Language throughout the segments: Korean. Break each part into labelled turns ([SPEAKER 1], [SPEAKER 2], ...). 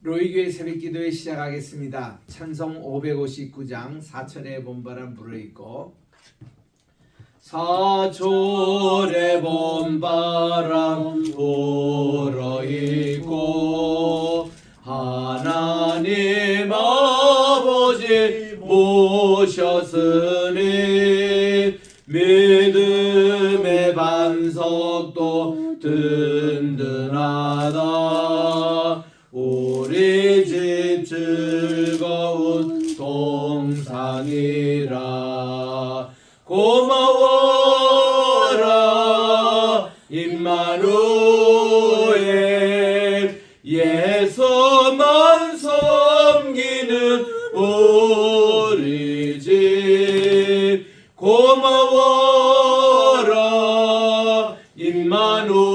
[SPEAKER 1] 로이교회 새벽기도회 시작하겠습니다. 찬송 559장 사철의 봄바람 불어있고 사철의 봄바람 불어있고 하나님 아버지 모셨으니 믿음의 반석도 든든하다. 우리 집 즐거운 동산이라. 고마워라 임마누엘, 예수만 섬기는 우리 집. 고마워라 임마누엘,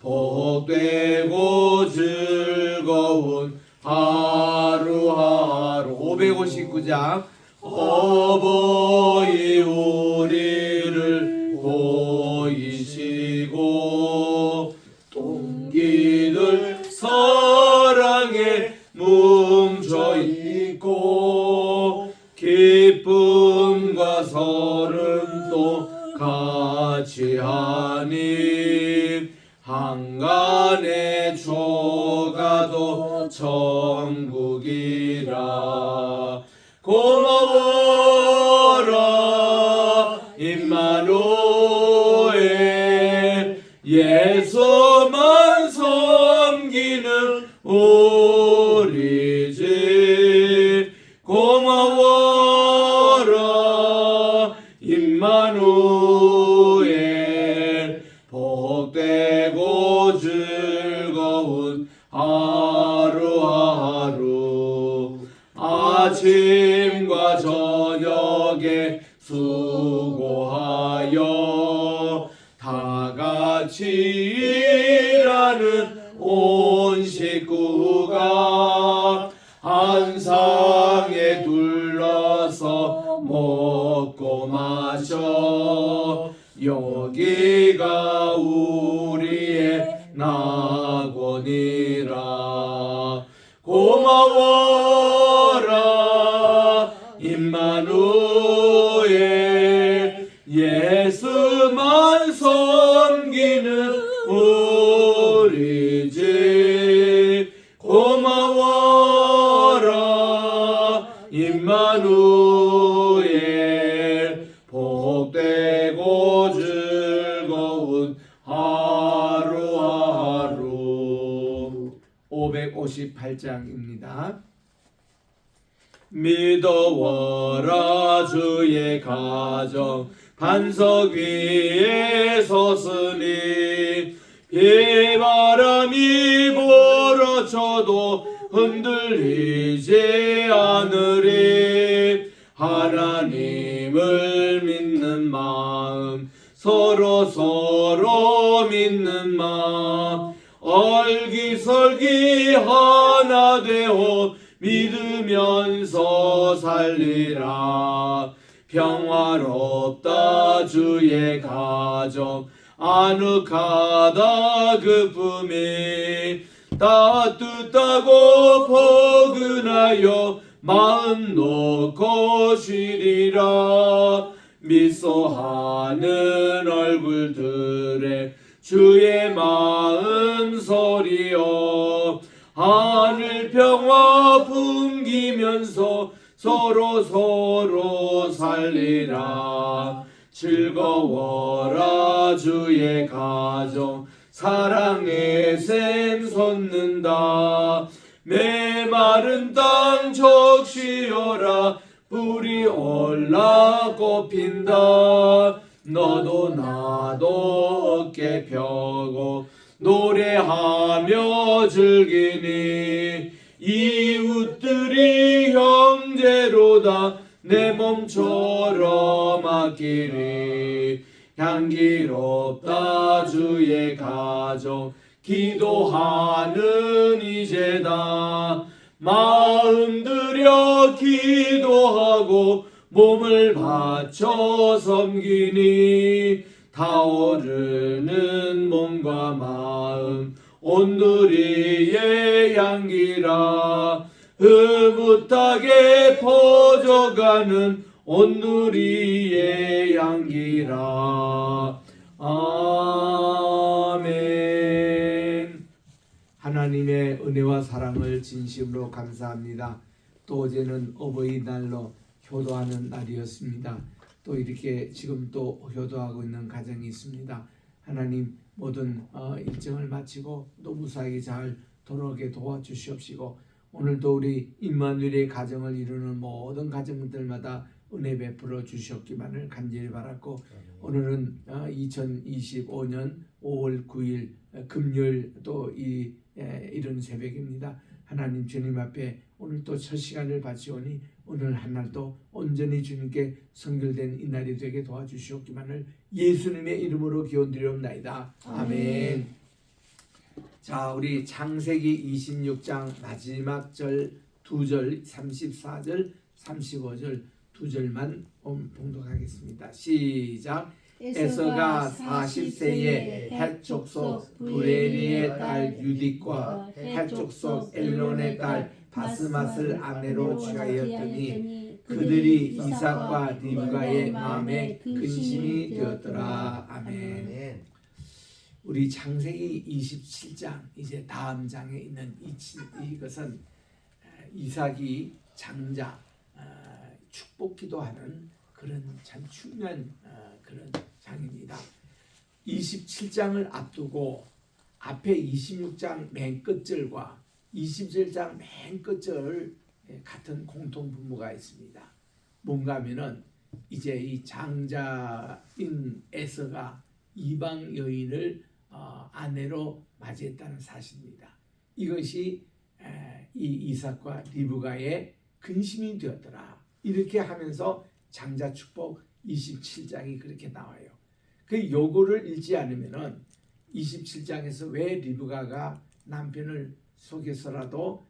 [SPEAKER 1] 복되고 즐거운 하루하루. 559장. 어버이 우리를 보이시고 동기들 사랑에 뭉쳐있고 기쁨과 서름도 같이하니 한간의 초가도 천국이라. 고마워라 임마누엘, 예수만 섬기는 우리 집. 고마워라 임마누엘, 복되고 즐거운 하루하루. 아침과 저녁에 수고하여 다같이 일하는 온 식구가 한 상에 둘러서 먹고 마셔. 여기가 우리의 낙원이라. 고마워라 임마누엘, 예수만 섬기는 우리 집. 고마워라 임마누엘, 복되고 즐거운 하루하루. 558장입니다. 믿어워라 주의 가정 반석 위에 섰으니 비바람이 불어쳐도 흔들리지 않으리. 하나님을 믿는 마음, 서로 믿는 마음, 얼기설기 하나 되어 믿으면서 살리라. 평화롭다 주의 가정, 아늑하다 그 품이. 따뜻하고 포근하여 마음 놓고 쉬리라. 미소하는 얼굴들에 주의 마음 소리여. 하늘 평화 풍기면서 서로 살리라. 즐거워라 주의 가정, 사랑의 샘 솟는다. 메마른 땅 적시어라, 뿌리 올라 꽃핀다. 너도 나도 어깨 펴고 노래하며 즐기니 이웃들이 형제로다 내 몸처럼 아끼리. 향기롭다 주의 가정, 기도하는 이제다. 마음 들여 기도하고 몸을 바쳐 섬기니 타오르는 몸과 마음 온누리의 향기라. 흐뭇하게 퍼져가는 온누리의 향기라. 아멘. 하나님의 은혜와 사랑을 진심으로 감사합니다. 또 어제는 어버이날로 효도하는 날이었습니다. 또 이렇게 지금 또 효도하고 있는 가정이 있습니다. 하나님 모든 일정을 마치고 또 무사히 잘 돌아오게 도와주시옵시고, 오늘도 우리 임마누엘의 가정을 이루는 모든 가정들마다 은혜 베풀어 주시옵기만을 간절히 바랐고, 오늘은 2025년 5월 9일 금요일 또 이른 새벽입니다. 하나님 주님 앞에 오늘 또 첫 시간을 바치오니 오늘 한날도 온전히 주님께 성결된 이 날이 되게 도와주시옵기만을 예수님의 이름으로 기원드리옵나이다. 아멘. 자, 우리 창세기 26장 마지막 절 2절 34절 35절 2절만 봉독하겠습니다. 시작. 에서가 40세에 헷 족속 브레리의 딸 유딕과 헷 족속 엘론의 딸 바스맛을 아내로 취하였더니 그들이 이삭과 리브가의 마음에 근심이 되었더라. 아멘. 우리 창세기 27장 이제 다음 장에 있는 이것은 이삭이 장자 축복 기도하는 그런 참 중요한 그런 장입니다. 27장을 앞두고 앞에 26장 맨 끝절과 27장 맨 끝절 같은 공통 분모가 있습니다. 뭔가 하면은 이제 이 장자인 에서가 이방 여인을 아내로 맞이했다는 사실입니다. 이것이 이 이삭과 리브가의 근심이 되었더라. 이렇게 하면서 장자 축복 27장이 그렇게 나와요. 그 요거를 읽지 않으면은 27장에서 왜 리브가가 남편을 속여서라도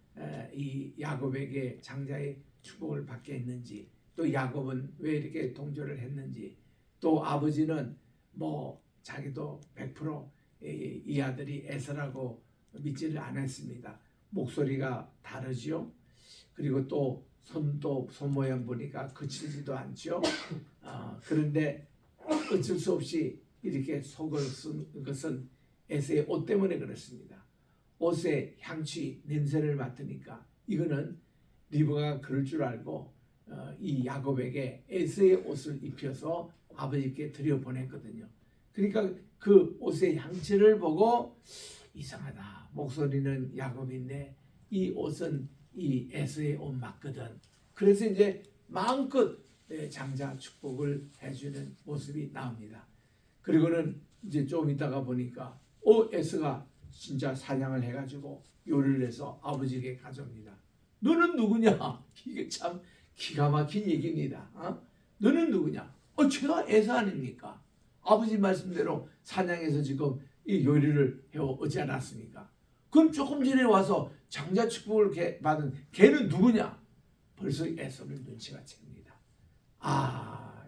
[SPEAKER 1] 이 야곱에게 장자의 축복을 받게 했는지, 또 야곱은 왜 이렇게 동조를 했는지, 또 아버지는 뭐 자기도 100% 이 아들이 에서라고 믿지를 않았습니다. 목소리가 다르죠. 그리고 또 손 모양 보니까 거칠지도 않죠. 그런데 어쩔 수 없이 이렇게 속을 쓴 것은 에서의 옷 때문에 그렇습니다. 옷의 향취 냄새를 맡으니까 이거는 리브가가 그럴 줄 알고 이 야곱에게 에서의 옷을 입혀서 아버지께 들여보냈거든요. 그러니까 그 옷의 향취를 보고 이상하다. 목소리는 야곱인데 이 옷은 이 에서의 옷 맞거든. 그래서 이제 마음껏 장자 축복을 해주는 모습이 나옵니다. 그리고는 이제 좀 있다가 보니까 에서가 진짜 사냥을 해가지고 요리를 해서 아버지에게 가져옵니다. 너는 누구냐? 이게 참 기가 막힌 얘기입니다. 너는 누구냐? 제가 에서 아닙니까? 아버지 말씀대로 사냥해서 지금 이 요리를 해오지 않았습니까? 그럼 조금 전에 와서 장자 축복을 받은 걔는 누구냐? 벌써 에서를 눈치가 챕니다.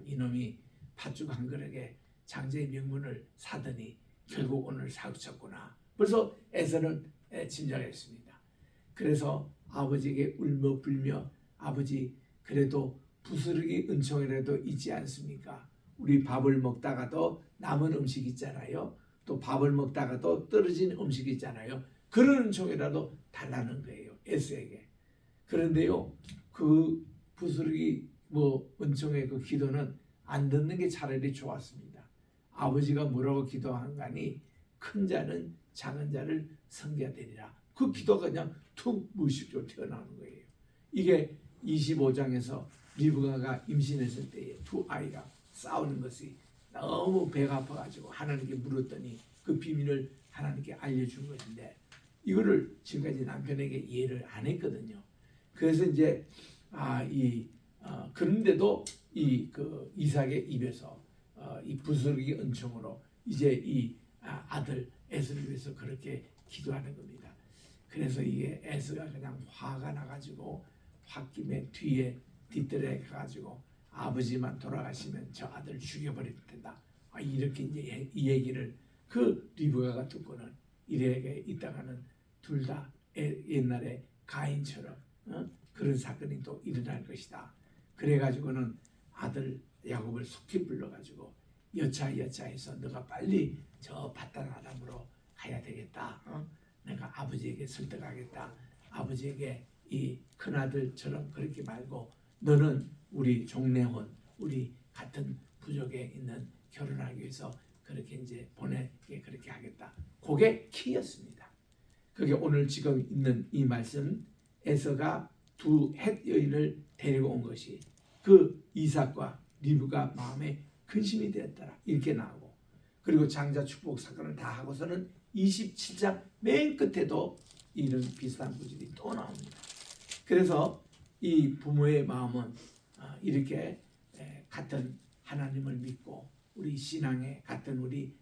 [SPEAKER 1] 이놈이 팥죽 한 그릇에 장자의 명분을 사더니 결국 오늘 사고쳤구나. 벌써 에서는 짐작했습니다. 그래서 아버지에게 울며불며 아버지 그래도 부스러기 은총이라도 있지 않습니까? 우리 밥을 먹다가도 남은 음식 있잖아요. 또 밥을 먹다가도 떨어진 음식 있잖아요. 그런 은총이라도 달라는 거예요. 에서에게. 그런데요, 그 부스러기 은총의 그 기도는 안 듣는 게 차라리 좋았습니다. 아버지가 뭐라고 기도한가니 큰 자는 작은 자를 섬겨야 되리라. 그 기도가 그냥 툭 무의식적으로 튀어나오는 거예요. 이게 25장에서 리브가가 임신했을 때에 두 아이가 싸우는 것이 너무 배가 아파가지고 하나님께 물었더니 그 비밀을 하나님께 알려준 것인데 이거를 지금까지 남편에게 이해를 안 했거든요. 그래서 이제 그런데도 그 이삭의 입에서 이 부스러기 은총으로 이제 이 아들 에서를 위해서 그렇게 기도하는 겁니다. 그래서 이게 에서가 그냥 화가 나가지고 홧김에 뒤뜰에 가가지고 아버지만 돌아가시면 저 아들 죽여버릴 텐다. 이렇게 이제 이 얘기를 그 리브가가 듣고는 일에게 있다가는 둘 다 옛날에 가인처럼 그런 사건이 또 일어날 것이다. 그래가지고는 아들 야곱을 속히 불러가지고 여차해서 너가 빨리 저 바단 아람으로 가야 되겠다. 내가 아버지에게 설득하겠다. 아버지에게 이 큰아들처럼 그렇게 말고 너는 우리 종래혼 우리 같은 부족에 있는 결혼하기 위해서 그렇게 이제 보내게 그렇게 하겠다. 그게 키였습니다. 그게 오늘 지금 있는 이 말씀 에서가 두 헷 여인을 데리고 온 것이 그 이삭과 리브가 마음에 근심이 되었더라 이렇게 나오고 그리고 장자 축복 사건을 다 하고서는 27장 맨 끝에도 이런 비슷한 구절이 또 나옵니다. 그래서 이 부모의 마음은 이렇게 같은 하나님을 믿고 우리 신앙에 같은 우리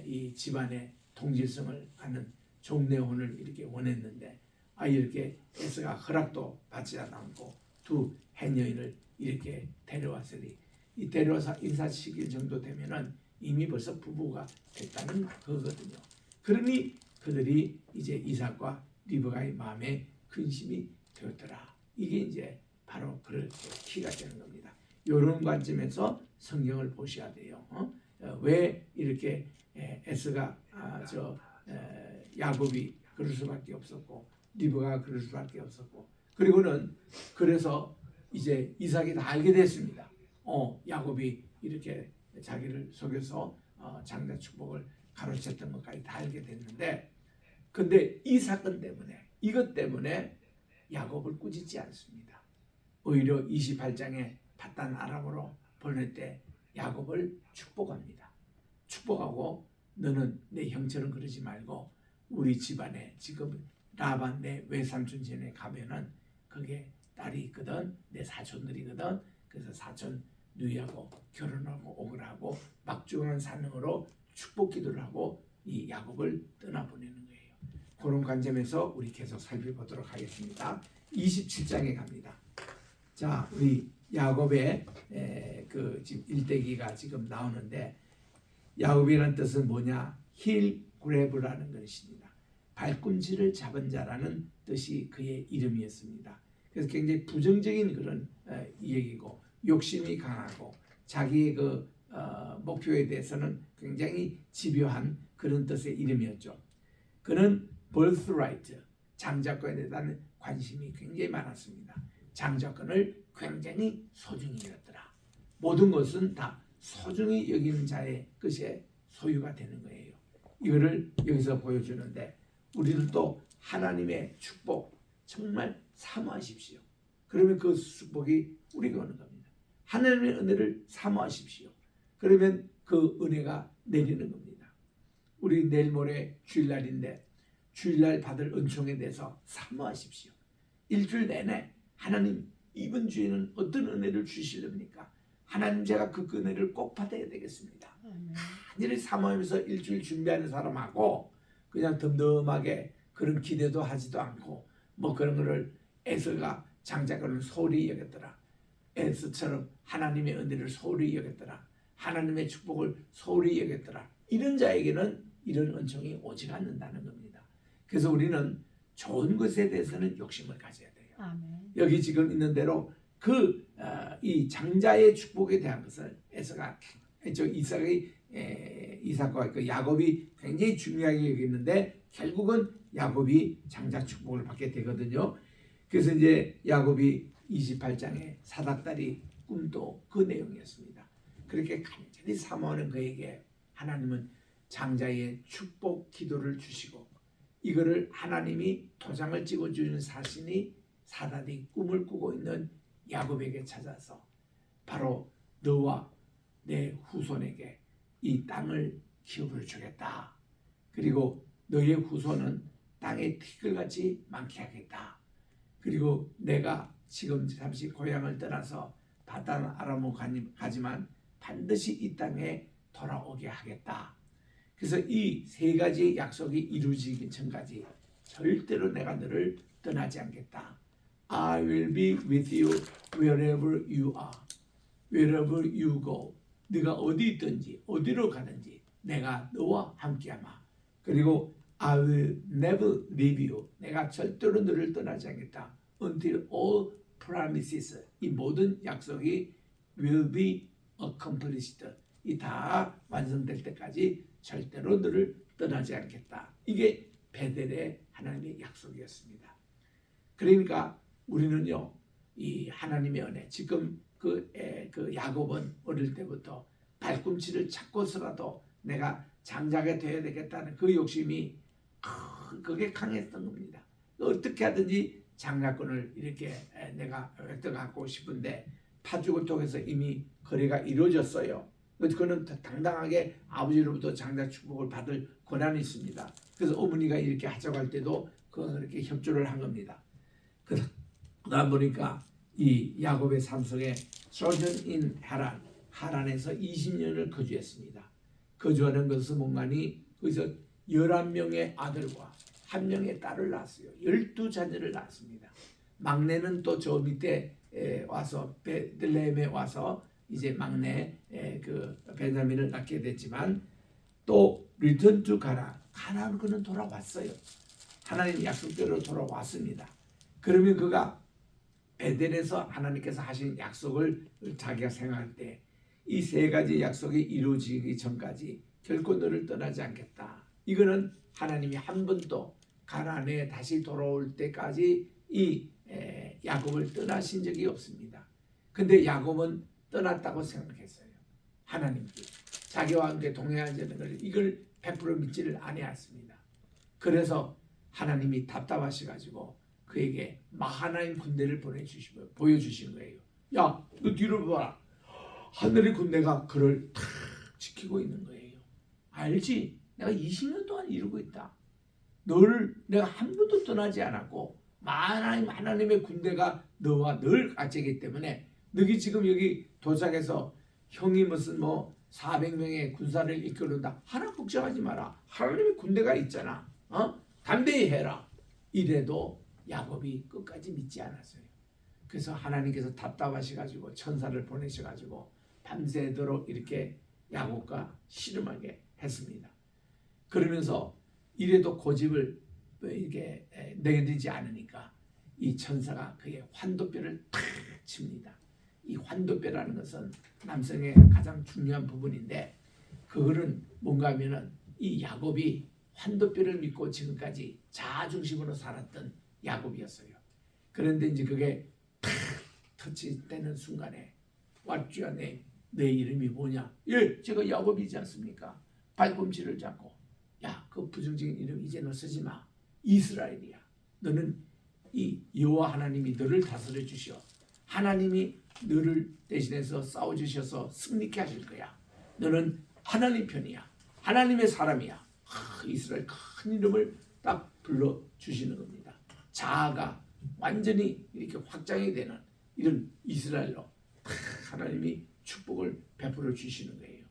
[SPEAKER 1] 이 집안의 동질성을 갖는 종래혼을 이렇게 원했는데 이렇게 에서가 허락도 받지 않고 두 헷여인을 이렇게 데려왔으니 이 데려와서 인사시킬 정도 되면은 이미 벌써 부부가 됐다는 거거든요. 그러니 그들이 이제 이삭과 리브가의 마음에 근심이 되었더라. 이게 이제 바로 그렇게 키가 되는 겁니다. 이런 관점에서 성경을 보셔야 돼요. 왜 이렇게 에서가 야곱이 그럴 수밖에 없었고 리브가 그럴 수밖에 없었고 그리고는 그래서 이제 이삭이 다 알게 됐습니다. 야곱이 이렇게 자기를 속여서 장자 축복을 가로챘던 것까지 다 알게 됐는데 근데 이 사건 때문에 이것 때문에 야곱을 꾸짖지 않습니다. 오히려 28장에 바단 아람으로 보낼 때 야곱을 축복합니다. 축복하고 너는 내 형처럼 그러지 말고 우리 집안에 지금 라반 내 외삼촌 집에 가면은 그게 딸이 있거든 내 사촌들이거든 그래서 사촌 누이하고 결혼하고 오거라 하고 막중한 사명으로 축복 기도를 하고 이 야곱을 떠나보내는 거예요. 그런 관점에서 우리 계속 살펴보도록 하겠습니다. 27장에 갑니다. 자, 우리 야곱의 그 지금 일대기가 지금 나오는데 야곱이라는 뜻은 뭐냐? 힐 그레브라는 것입니다. 발꿈치를 잡은 자라는 뜻이 그의 이름이었습니다. 그래서 굉장히 부정적인 그런 얘기고 욕심이 강하고 자기의 그 목표에 대해서는 굉장히 집요한 그런 뜻의 이름이었죠. 그는 birthright, 장자권에 대한 관심이 굉장히 많았습니다. 장자권을 굉장히 소중히 여겼더라. 모든 것은 다 소중히 여기는 자의 것에 소유가 되는 거예요. 이거를 여기서 보여주는데 우리들도 하나님의 축복 정말 사모하십시오. 그러면 그 축복이 우리가 오는 겁니다. 하나님의 은혜를 사모하십시오. 그러면 그 은혜가 내리는 겁니다. 우리 내일 모레 주일날인데 주일날 받을 은총에 대해서 사모하십시오. 일주일 내내 하나님 이번 주에는 어떤 은혜를 주시렵니까? 하나님 제가 그 은혜를 꼭 받아야 되겠습니다. 간절히 사모하면서 일주일 준비하는 사람하고 그냥 덤덤하게 그런 기대도 하지도 않고 뭐 그런 거를 에서가 장자권을 소홀히 여겼더라. 에서처럼 하나님의 은혜를 소홀히 여겼더라. 하나님의 축복을 소홀히 여겼더라. 이런 자에게는 이런 은총이 오지 않는다는 겁니다. 그래서 우리는 좋은 것에 대해서는 욕심을 가져야 돼요.
[SPEAKER 2] 아멘.
[SPEAKER 1] 여기 지금 있는 대로 이 장자의 축복에 대한 것을 에서가 이삭과 그 야곱이 굉장히 중요하게 여겼는데 결국은 야곱이 장자 축복을 받게 되거든요. 그래서 이제 야곱이 28장에 사닥다리 꿈도 그 내용이었습니다. 그렇게 간절히 사모하는 그에게 하나님은 장자의 축복 기도를 주시고 이거를 하나님이 도장을 찍어주는 사신이 사닥이 꿈을 꾸고 있는 야곱에게 찾아서 바로 너와 내 후손에게 이 땅을 기업을 주겠다. 그리고 너의 후손은 땅에 티끌같이 많게 하겠다. 그리고 내가 지금 잠시 고향을 떠나서 바단 아람으로 가지만 반드시 이 땅에 돌아오게 하겠다. 그래서 이 세 가지 약속이 이루어지기 전까지 절대로 내가 너를 떠나지 않겠다. I will be with you wherever you are, wherever you go. 네가 어디 있든지 어디로 가든지 내가 너와 함께하마. 그리고 I will never leave you. 내가 절대로 너를 떠나지 않겠다. Until all promises, 이 모든 약속이 will be accomplished. 이 다 완성될 때까지 절대로 너를 떠나지 않겠다. 이게 베델의 하나님의 약속이었습니다. 그러니까 우리는요, 이 하나님의 은혜, 지금 그 야곱은 어릴 때부터 발꿈치를 잡고서라도 내가 장자가 되어야 되겠다는 그 욕심이 그게 강했던 겁니다. 어떻게 하든지 장자권을 이렇게 내가 획득하고 싶은데 파죽을 통해서 이미 거래가 이루어졌어요. 그는 당당하게 아버지로부터 장자 축복을 받을 권한이 있습니다. 그래서 어머니가 이렇게 하자고 할 때도 그렇게 협조를 한 겁니다. 그러다 보니까 이 야곱의 삶 속에 sojourn in 하란에서 20년을 거주했습니다. 거주하는 것은 뭔가니 거기서 11명의 아들과 1명의 딸을 낳았어요. 12자녀를 낳았습니다. 막내는 또 저 밑에 와서 베들레헴에 와서 이제 막내 그 베냐민을 낳게 됐지만 또 리턴 투 가나안 그는 돌아왔어요. 하나님 약속대로 돌아왔습니다. 그러면 그가 베델에서 하나님께서 하신 약속을 자기가 생각할 때 이 세 가지 약속이 이루어지기 전까지 결코 너를 떠나지 않겠다. 이거는 하나님이 한 번도 가나안에 다시 돌아올 때까지 이 야곱을 떠나신 적이 없습니다. 근데 야곱은 떠났다고 생각했어요. 하나님께 자기와 함께 동행하자는 걸 이걸 100% 믿지를 아니했습니다. 그래서 하나님이 답답하셔가지고 그에게 마하나임 군대를 보여주신 거예요. 야, 너 뒤로 봐라. 하늘의 군대가 그를 탁 지키고 있는 거예요. 알지? 내가 20년 동안 이루고 있다. 너를 내가 한 번도 떠나지 않았고 하나님의 군대가 너와 늘 같이기 때문에 너희 지금 여기 도착해서 형이 무슨 400명의 군사를 이끌는다. 하나 걱정하지 마라. 하나님의 군대가 있잖아. 담대히 해라. 이래도 야곱이 끝까지 믿지 않았어요. 그래서 하나님께서 답답하셔가지고 천사를 보내셔가지고 밤새도록 이렇게 야곱과 씨름하게 했습니다. 그러면서 이래도 고집을 이렇게 내리지 않으니까 이 천사가 그의 환도뼈를 탁 칩니다. 이 환도뼈라는 것은 남성의 가장 중요한 부분인데 그거는 뭔가 하면은 이 야곱이 환도뼈를 믿고 지금까지 자아중심으로 살았던 야곱이었어요. 그런데 이제 그게 탁 터치되는 순간에 What's your name? 내 이름이 뭐냐? 예, 제가 야곱이지 않습니까? 발꿈치를 잡고 야, 그 부정적인 이름 이제 너 쓰지 마. 이스라엘이야. 너는 이 여호와 하나님이 너를 다스려 주시오. 하나님이 너를 대신해서 싸워 주셔서 승리케 하실 거야. 너는 하나님 편이야. 하나님의 사람이야. 이스라엘 큰 이름을 딱 불러 주시는 겁니다. 자아가 완전히 이렇게 확장이 되는 이런 이스라엘로 하나님이 축복을 베풀어 주시는 거예요.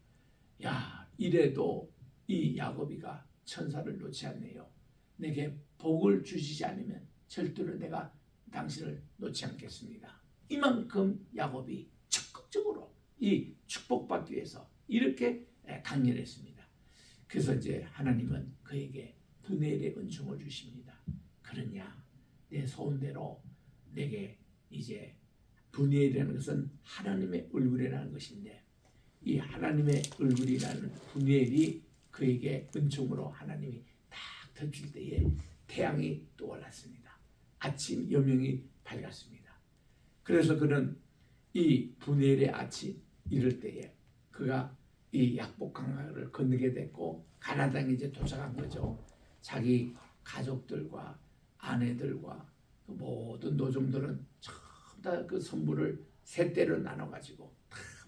[SPEAKER 1] 야, 이래도 이 야곱이가 천사를 놓지 않네요. 내게 복을 주시지 않으면 절대로 내가 당신을 놓지 않겠습니다. 이만큼 야곱이 적극적으로 이 축복받기 위해서 이렇게 강렬했습니다. 그래서 이제 하나님은 그에게 분해의 은총을 주십니다. 그러냐, 내 소원대로 내게 이제 분해라는 것은 하나님의 얼굴이라는 것인데 이 하나님의 얼굴이라는 분해이 그에게 은총으로 하나님이 딱 덮칠 때에 태양이 떠올랐습니다. 아침 여명이 밝았습니다. 그래서 그는 이 분해의 아침 이럴 때에 그가 이 약복 강가를 건너게 됐고 가나안에 이제 도착한 거죠. 자기 가족들과 아내들과 그 모든 노종들은 전부 다 그 선물을 세 대로 나눠가지고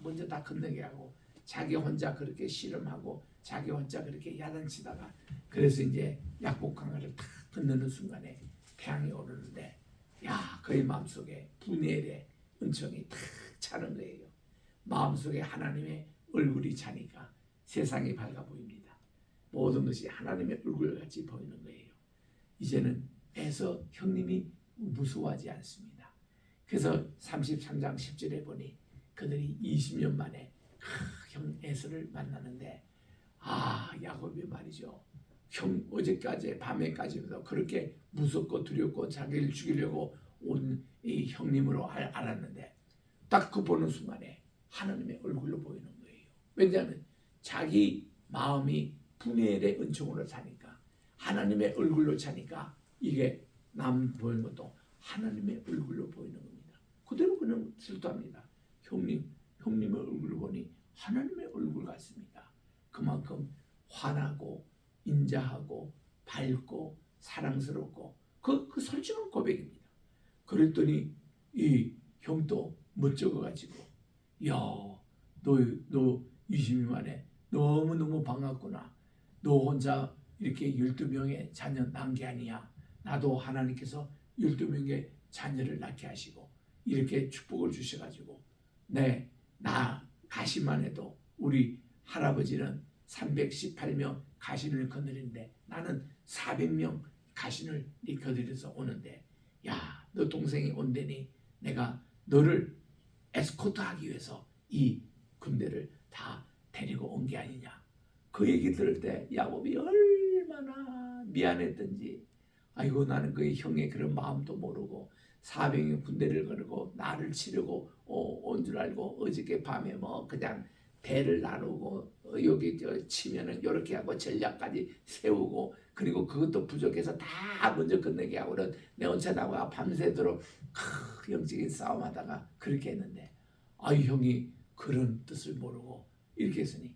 [SPEAKER 1] 먼저 다 건너게 하고 자기 혼자 그렇게 씨름하고 자기 혼자 그렇게 야단치다가 그래서 이제 약복 강가를 탁 건너는 순간에 태양이 오르는데 야, 그의 마음속에 분해의 은총이 탁 차는 거예요. 마음속에 하나님의 얼굴이 차니까 세상이 밝아 보입니다. 모든 것이 하나님의 얼굴같이 보이는 거예요. 이제는 에서 형님이 무서워하지 않습니다. 그래서 33장 10절에 보니 그들이 20년 만에 형 에서를 만나는데 야곱이 말이죠. 형 어제까지 밤에까지도 그렇게 무섭고 두렵고 자기를 죽이려고 온 이 형님으로 알았는데 딱 그 보는 순간에 하나님의 얼굴로 보이는 거예요. 왜냐하면 자기 마음이 분별의 은총으로 사니까, 하나님의 얼굴로 사니까 이게 남 보이는 것도 하나님의 얼굴로 보이는 겁니다. 그대로 그냥 질투합니다. 형님의 얼굴을 보니 하나님의 얼굴 같습니다. 그만큼 환하고 인자하고 밝고 사랑스럽고 그 솔직한 고백입니다. 그랬더니 이 형도 멋쩍어가지고, 야, 너 20일 만에 너무너무 반갑구나. 너 혼자 이렇게 12명의 자녀 낳은 게 아니야. 나도 하나님께서 12명의 자녀를 낳게 하시고 이렇게 축복을 주셔가지고 나 가시만 해도 우리 할아버지는 318명 가신을 거느리는데 나는 400명 가신을 거느려서 오는데, 야, 너 동생이 온다니 내가 너를 에스코트하기 위해서 이 군대를 다 데리고 온 게 아니냐. 그 얘기 들을 때 야곱이 얼마나 미안했던지, 아이고 나는 그 형의 그런 마음도 모르고 400명 군대를 거르고 나를 치려고 온 줄 알고 어저께 밤에 뭐 그냥 배를 나누고 여기 치면은 이렇게 하고 전략까지 세우고, 그리고 그것도 부족해서 다 먼저 끝내게 하고는 내 혼자다가 밤새도록 영적인 싸움하다가 그렇게 했는데, 아이 형이 그런 뜻을 모르고 이렇게 했으니,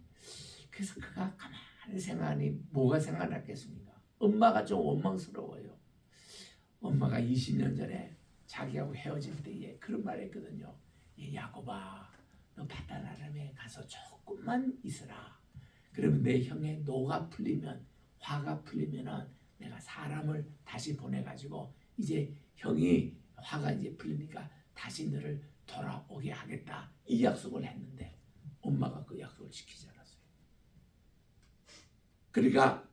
[SPEAKER 1] 그래서 그가 가만히 생각하니 뭐가 생각났겠습니까? 엄마가 좀 원망스러워요. 엄마가 20년 전에 자기하고 헤어질 때에 그런 말 했거든요. 야곱아, 너 바다나람에 가서 조금만 있으라. 그러면 내 형의 노가 풀리면, 화가 풀리면은 내가 사람을 다시 보내가지고 이제 형이 화가 이제 풀리니까 다시 너를 돌아오게 하겠다. 이 약속을 했는데 엄마가 그 약속을 지키지 않았어요. 그러니까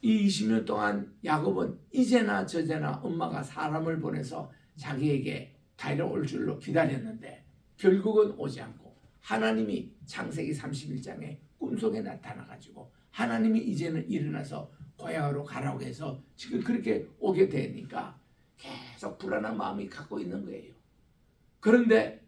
[SPEAKER 1] 이 20년 동안 야곱은 이제나 저제나 엄마가 사람을 보내서 자기에게 데려올 줄로 기다렸는데 결국은 오지 않고, 하나님이 창세기 31장에 꿈속에 나타나가지고 하나님이 이제는 일어나서 고향으로 가라고 해서 지금 그렇게 오게 되니까 계속 불안한 마음이 갖고 있는 거예요. 그런데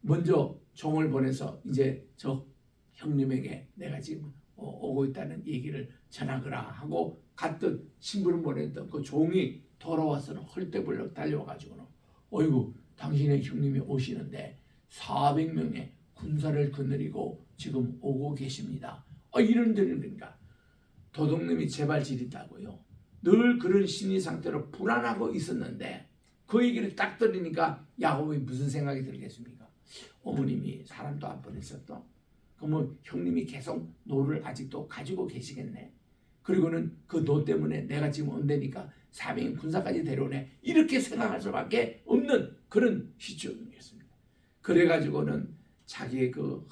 [SPEAKER 1] 먼저 종을 보내서 이제 저 형님에게 내가 지금 오고 있다는 얘기를 전하거라 하고 갔던 신부를 보냈던 그 종이 돌아와서는 헐떼벌떡 달려와가지고는, 어이구 당신의 형님이 오시는데 400명의 군사를 거느리고 지금 오고 계십니다. 이런 데니까 도둑놈이 제발 지렸다고요. 늘 그런 심리 상태로 불안하고 있었는데 그 얘기를 딱 들으니까 야곱이 무슨 생각이 들겠습니까? 어머님이 사람도 안 보냈었던, 그러면 형님이 계속 노를 아직도 가지고 계시겠네. 그리고는 그 노 때문에 내가 지금 온다니까 400인 군사까지 데려오네. 이렇게 생각할 수밖에 없는 그런 시점이었습니다. 그래가지고는 자기의 그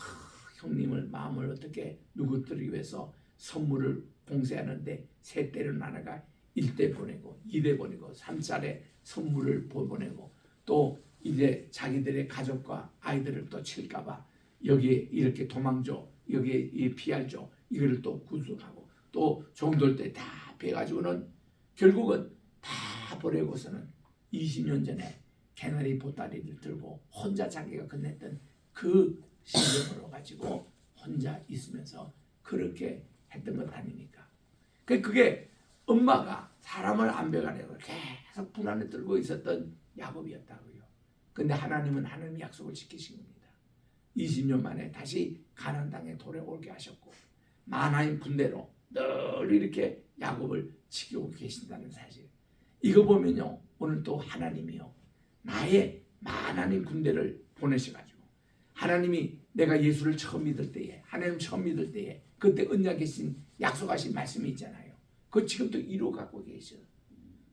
[SPEAKER 1] 형님을 마음을 어떻게 누구들기 위해서 선물을 봉쇄하는데 세 대를 나눠가 1대 보내고 2대 보내고 3차례 선물을 보내고, 또 이제 자기들의 가족과 아이들을 또 칠까봐 여기에 이렇게 도망줘, 여기에 피할줘, 이거를 또 구속하고 또 종돌 때 다 빼가지고는 결국은 다 보내고서는 20년 전에 개나리 보따리를 들고 혼자 자기가 건넸던 그 심정으로 가지고 혼자 있으면서 그렇게 했던 것 아닙니까? 그게 엄마가 사람을 안 배가려고 계속 불안에 떨고 있었던 야곱이었다고요. 근데 하나님은 하나님의 약속을 지키신 겁니다. 20년 만에 다시 가나안 땅에 돌아오게 하셨고 만하인 군대로 늘 이렇게 야곱을 지키고 계신다는 사실. 이거 보면요, 오늘 또 하나님이요 나의 만하인 군대를 보내셔가지고, 하나님이 내가 예수를 처음 믿을 때에, 하나님 처음 믿을 때에 그때 언약하신 약속하신 말씀이 있잖아요. 그거 지금도 이루어가고 계셔.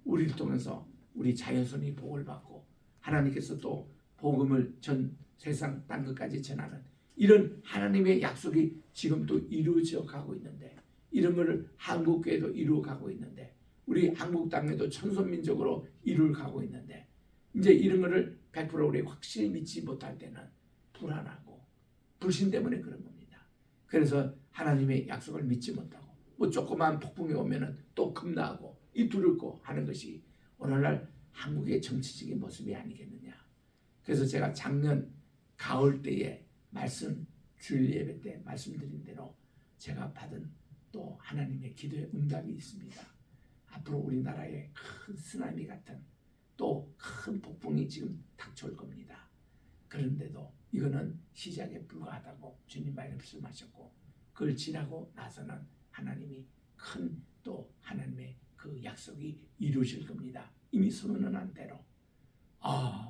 [SPEAKER 1] 우리를 통해서 우리 자연선이 복을 받고 하나님께서 또 복음을 전 세상 딴 것까지 전하는 이런 하나님의 약속이 지금 또 이루어져 가고 있는데, 이런 것을 한국교회도 이루어가고 있는데, 우리 한국 땅에도 천손민족으로 이루어가고 있는데, 이제 이런 것을 100% 우리 확실히 믿지 못할 때는 불안하고 불신 때문에 그런 겁니다. 그래서 하나님의 약속을 믿지 못하고 뭐 조그만 폭풍이 오면은 또 겁나고 이두렵고 하는 것이 오늘날 한국의 정치적인 모습이 아니겠느냐. 그래서 제가 작년 가을 때에 주일 예배 때 말씀드린 대로 제가 받은 또 하나님의 기도의 응답이 있습니다. 앞으로 우리나라에 큰 쓰나미 같은 또 큰 폭풍이 지금 닥쳐올 겁니다. 그런데도 이거는 시작에 불과하다고 주님 말씀하셨고, 그걸 지나고 나서는 하나님이 큰 또 하나님의 그 약속이 이루어질 겁니다. 이미 선언한 대로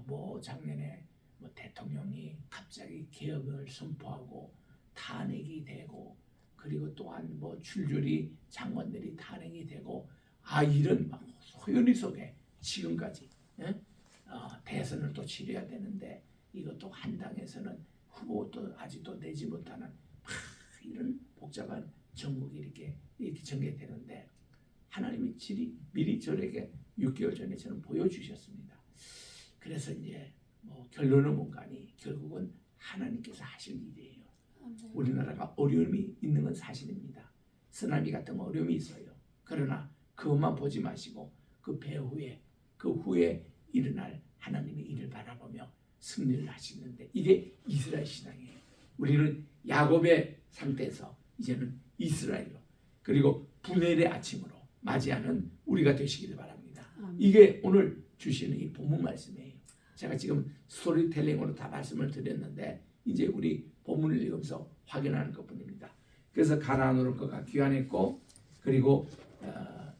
[SPEAKER 1] 뭐 작년에 뭐 대통령이 갑자기 개혁을 선포하고 탄핵이 되고, 그리고 또한 뭐 줄줄이 장관들이 탄핵이 되고, 이런 막 소연이 속에 지금까지 대선을 또 치러야 되는데 이것도 한 당에서는 후보도 아직도 내지 못하는 이런 복잡한 전국이 이렇게 전개되는데, 하나님이 미리 저에게 6개월 전에 저는 보여주셨습니다. 그래서 이제 뭐 결론은 뭔가니 결국은 하나님께서 하실 일이에요. 우리나라가 어려움이 있는 건 사실입니다. 쓰나미 같은 어려움이 있어요. 그러나 그것만 보지 마시고 그 후에 일어날 하나님의 일을 바라보며 승리를 하시는데, 이게 이스라엘 신앙이에요. 우리는 야곱의 상태에서 이제는 이스라엘로, 그리고 분열의 아침으로 맞이하는 우리가 되시기를 바랍니다. 이게 오늘 주시는 이 본문 말씀이에요. 제가 지금 스토리텔링으로 다 말씀을 드렸는데 이제 우리 본문을 읽으면서 확인하는 것뿐입니다. 그래서 가나안으로 그가 귀환했고, 그리고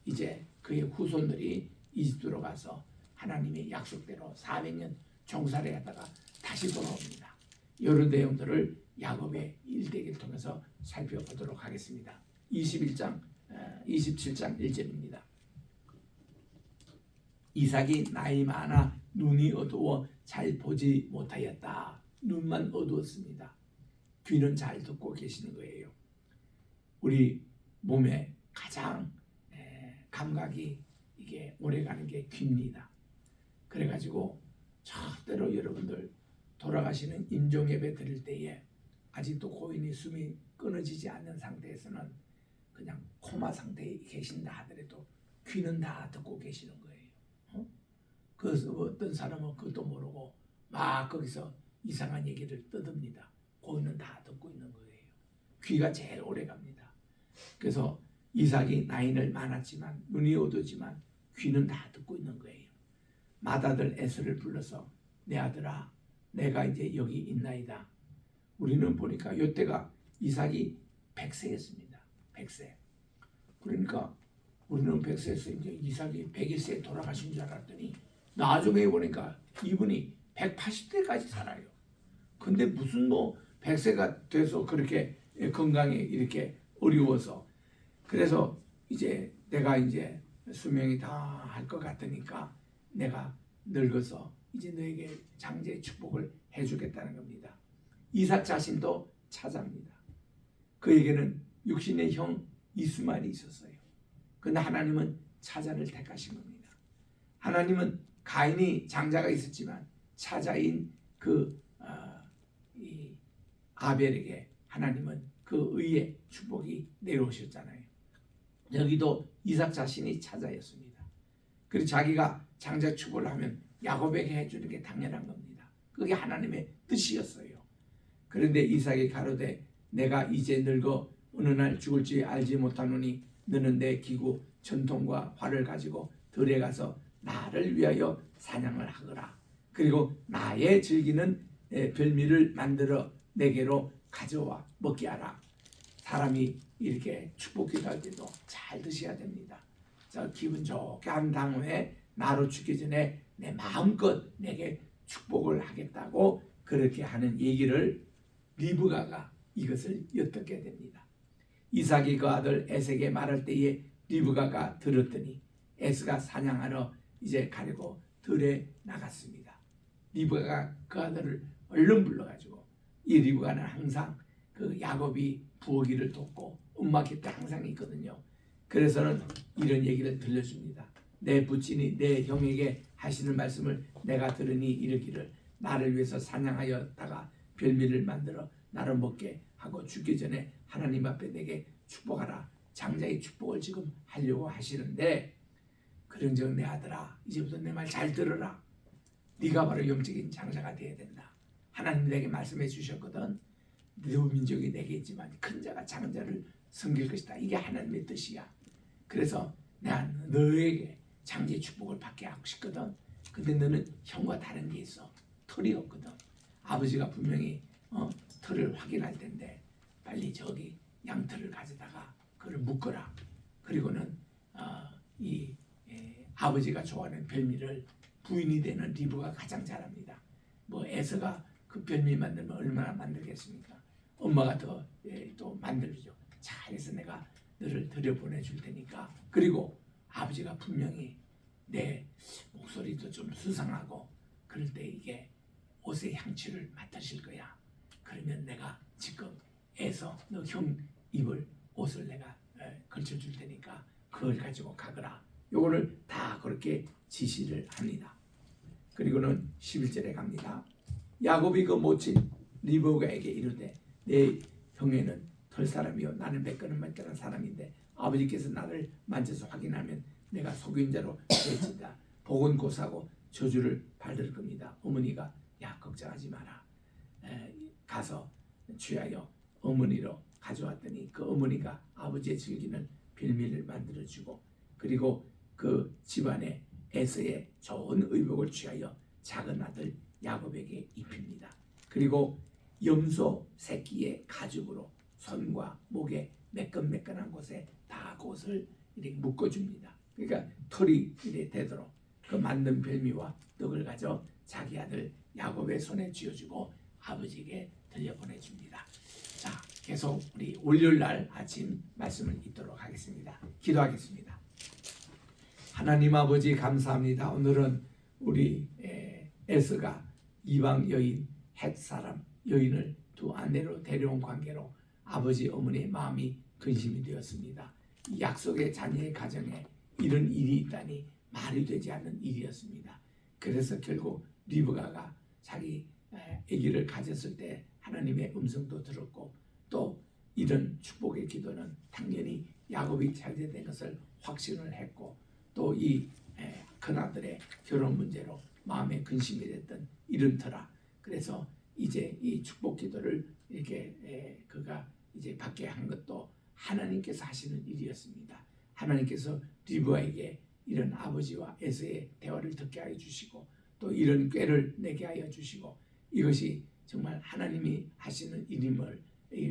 [SPEAKER 1] 이제 그의 후손들이 이집트로 가서 하나님의 약속대로 400년 종살이 하다가 다시 돌아옵니다. 이런 내용들을 야곱의 일대기를 통해서 살펴보도록 하겠습니다. 27장 1절입니다. 이삭이 나이 많아 눈이 어두워 잘 보지 못하였다. 눈만 어두웠습니다. 귀는 잘 듣고 계시는 거예요. 우리 몸에 가장 감각이 이게 오래가는 게 귀입니다. 그래가지고 절대로 여러분들 돌아가시는 임종 예배 드릴 때에 아직도 고인이 숨이 끊어지지 않는 상태에서는 그냥 코마 상태에 계신다 하더라도 귀는 다 듣고 계시는 거예요. 그래서 어떤 사람은 그것도 모르고 막 거기서 이상한 얘기를 떠듭니다. 고인은 다 듣고 있는 거예요. 귀가 제일 오래 갑니다. 그래서 이삭이 나이는 많았지만 눈이 어두지만 귀는 다 듣고 있는 거예요. 맏아들 에서를 불러서 내 아들아 내가 이제 여기 있나이다. 우리는 보니까 이때가 이삭이 100세였습니다. 100세. 그러니까 우리는 100세에서 이제 이삭이 101세에 돌아가신 줄 알았더니 나중에 보니까 이분이 180세까지 살아요. 근데 무슨 100세가 돼서 그렇게 건강이 이렇게 어려워서, 그래서 이제 내가 이제 수명이 다 할 것 같으니까 내가 늙어서 이제 너에게 장제의 축복을 해주겠다는 겁니다. 이삭 자신도 차자입니다. 그에게는 육신의 형 이스마엘이 있었어요. 그런데 하나님은 차자를 택하신 겁니다. 하나님은 가인이 장자가 있었지만 차자인 이 아벨에게 하나님은 그 의의 축복이 내려오셨잖아요. 여기도 이삭 자신이 차자였습니다. 그리고 자기가 장자 축복을 하면 야곱에게 해주는 게 당연한 겁니다. 그게 하나님의 뜻이었어요. 그런데 이삭이 가로되 내가 이제 늙어 어느 날 죽을지 알지 못하노니 너는 내 기구 전통과 활을 가지고 들에 가서 나를 위하여 사냥을 하거라. 그리고 나의 즐기는 별미를 만들어 내게로 가져와 먹게 하라. 사람이 이렇게 축복 기도할 때도 잘 드셔야 됩니다. 기분 좋게 한 다음에 나로 죽기 전에 내 마음껏 내게 축복을 하겠다고 그렇게 하는 얘기를 리브가가 이것을 엿듣게 됩니다. 이삭이 그 아들 에색에 말할 때에 리브가가 들었더니 에스가 사냥하러 이제 가려고 들에 나갔습니다. 리브가가 그 아들을 얼른 불러가지고, 이 리브가는 항상 그 야곱이 부엌일을 돕고 엄마 곁에 항상 있거든요. 그래서는 이런 얘기를 들려줍니다. 내 부친이 내 형에게 하시는 말씀을 내가 들으니 이르기를 나를 위해서 사냥하였다가 별미를 만들어 나를 먹게 하고 죽기 전에 하나님 앞에 내게 축복하라. 장자의 축복을 지금 하려고 하시는데, 그런즉 내 아들아, 이제부터 내 말 잘 들어라. 네가 바로 영적인 장자가 되어야 된다. 하나님 내게 말씀해 주셨거든. 네 민족이 내게 있지만 큰 자가 장자를 섬길 것이다. 이게 하나님의 뜻이야. 그래서 내가 너에게 장자의 축복을 받게 하고 싶거든. 근데 너는 형과 다른 게 있어. 털이 없거든. 아버지가 분명히 털을 확인할 텐데 빨리 저기 양털을 가져다가 그걸 묶어라. 그리고는 아버지가 좋아하는 별미를 부인이 되는 리브가 가장 잘합니다. 뭐 에서가 그 별미 만들면 얼마나 만들겠습니까? 엄마가 또 만들죠. 잘해서 내가 너를 들여보내줄 테니까. 그리고 아버지가 분명히 내 목소리도 좀 수상하고 그럴 때 이게 옷의 향취를 맡으실 거야. 그러면 내가 지금 에서 너 형 입을 옷을 내가 걸쳐줄 테니까 그걸 가지고 가거라. 요거를 다 그렇게 지시를 합니다. 그리고는 11절에 갑니다. 야곱이 그 모친 리브가에게 이르되 내 형에는 털 사람이요 나는 매끄는 사람인데 아버지께서 나를 만져서 확인하면 내가 속인 자로 될지다. 복은 고사고 저주를 받을 겁니다. 어머니가 야 걱정하지 마라. 가서 취하여 어머니로 가져왔더니 그 어머니가 아버지의 즐기는 별미를 만들어주고 그리고 그 집안에 에서의 좋은 의복을 취하여 작은 아들 야곱에게 입힙니다. 그리고 염소 새끼의 가죽으로 손과 목에 매끈매끈한 곳에 다 그것을 이렇게 묶어줍니다. 그러니까 털이 이렇게 되도록 그 만든 별미와 떡을 가져 자기 아들 야곱의 손에 쥐어주고 아버지에게 들려보내줍니다. 자, 계속 우리 월요일날 아침 말씀을 읽도록 하겠습니다. 기도하겠습니다. 하나님 아버지 감사합니다. 오늘은 우리 에서가 이방 여인 헷 사람 여인을 두 아내로 데려온 관계로 아버지 어머니의 마음이 근심이 되었습니다. 약속의 자녀의 가정에 이런 일이 있다니 말이 되지 않는 일이었습니다. 그래서 결국 리브가가 자기 아기를 가졌을 때 하나님의 음성도 들었고 또 이런 축복의 기도는 당연히 야곱이 잘된 것을 확신을 했고 또 이 큰아들의 결혼 문제로 마음에 근심이 됐던 이런 터라. 그래서 이제 이 축복 기도를 이렇게 그가 이제 받게 한 것도 하나님께서 하시는 일이었습니다. 하나님께서 리브가에게 이런 아버지와 에서의 대화를 듣게 하여 주시고 또 이런 꾀를 내게 하여 주시고 이것이 정말 하나님이 하시는 일임을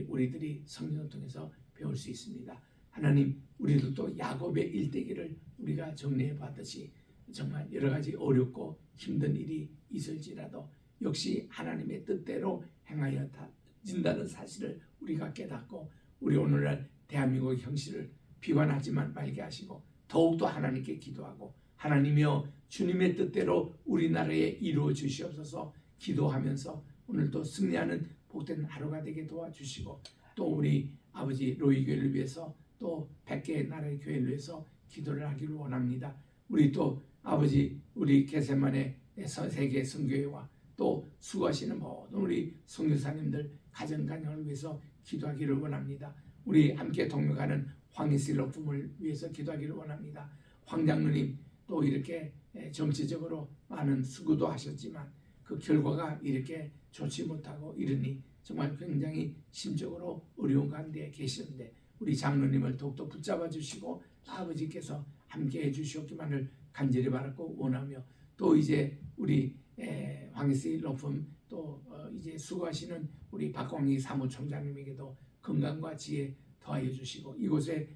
[SPEAKER 1] 우리들이 성경을 통해서 배울 수 있습니다. 하나님 우리들도 야곱의 일대기를 우리가 정리해 봤듯이 정말 여러 가지 어렵고 힘든 일이 있을지라도 역시 하나님의 뜻대로 행하여진다는 사실을 우리가 깨닫고 우리 오늘날 대한민국의 형실을 비관하지만 말게 하시고 더욱더 하나님께 기도하고 하나님이여 주님의 뜻대로 우리나라에 이루어 주시옵소서 기도하면서 오늘도 승리하는 복된 하루가 되게 도와주시고 또 우리 아버지 로이 교회를 위해서 또 100개의 나라의 교회를 위해서 기도를 하기를 원합니다. 우리 또 아버지 우리 게세마네 세계 선교회와 또 수고하시는 모든 우리 선교사님들 가정간영을 위해서 기도하기를 원합니다. 우리 함께 동역하는 황희슬 로품을 위해서 기도하기를 원합니다. 황 장로님 또 이렇게 정치적으로 많은 수고도 하셨지만 그 결과가 이렇게 좋지 못하고 이러니 정말 굉장히 심적으로 어려운 가운데 계시는데 우리 장로님을 더욱더 붙잡아 주시고 아버지께서 함께 해주시옵기만을 간절히 바라고 원하며 또 이제 우리 황희슬 로품 또 이제 수고하시는 우리 박광희 사무총장님에게도 건강과 지혜 더하여 주시고 이곳에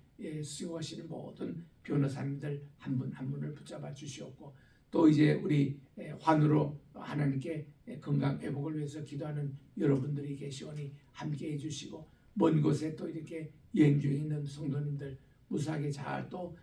[SPEAKER 1] 수고하시는 모든 변호사님들 한 분 한 분을 붙잡아 주시옵고 또 이제 우리 환우로 하나님께 건강 회복을 위해서 기도하는 여러분들이 계시오니 함께 해주시고 먼 곳에 또 이렇게 여행 중에 있는 성도님들 무사하게 잘 또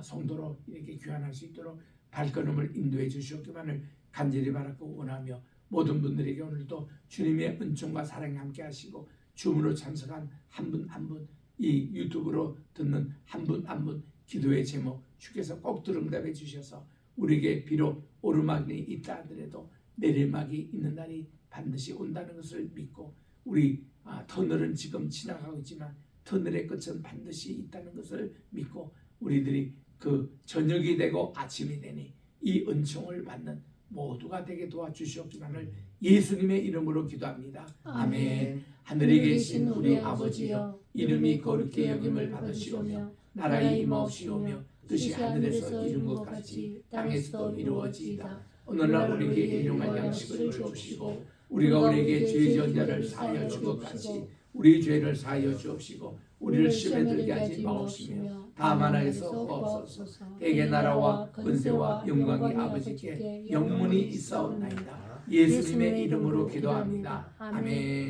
[SPEAKER 1] 성도로 이렇게 귀환할 수 있도록 발걸음을 인도해 주시옵기만을 간절히 바라고 원하며 모든 분들에게 오늘도 주님의 은총과 사랑이 함께 하시고 줌으로 참석한 한 분 한 분 이 유튜브로 듣는 한 분 한 분 기도의 제목 주께서 꼭 들응답해 주셔서 우리에게 비록 오르막이 있다 하더라도 내리막이 있는 날이 반드시 온다는 것을 믿고 우리 터널은 지금 지나가고 있지만 터널의 끝은 반드시 있다는 것을 믿고 우리들이 그 저녁이 되고 아침이 되니 이 은총을 받는 모두가 되게 도와주시옵기만을 예수님의 이름으로 기도합니다. 아멘. 하늘에 계신 우리 아버지여, 이름이 거룩히 여김을 받으시오며 나라의 임하옵시오며 뜻이 하늘에서 이룬 것 같이 땅에서도 이루어지이다. 오늘날 우리에게 일용할 양식을 주옵시고 우리가 우리에게 죄 지은 자를 사하여 준 것 같이 우리 죄를 사하여 주옵시고 우리를 시험에 들게 하지 마옵시며 다만 악에서 구하옵소서. 대개 나라와 권세와 영광이 아버지께 영원히 있사옵나이다. 예수님의 이름으로 기도합니다. 아멘.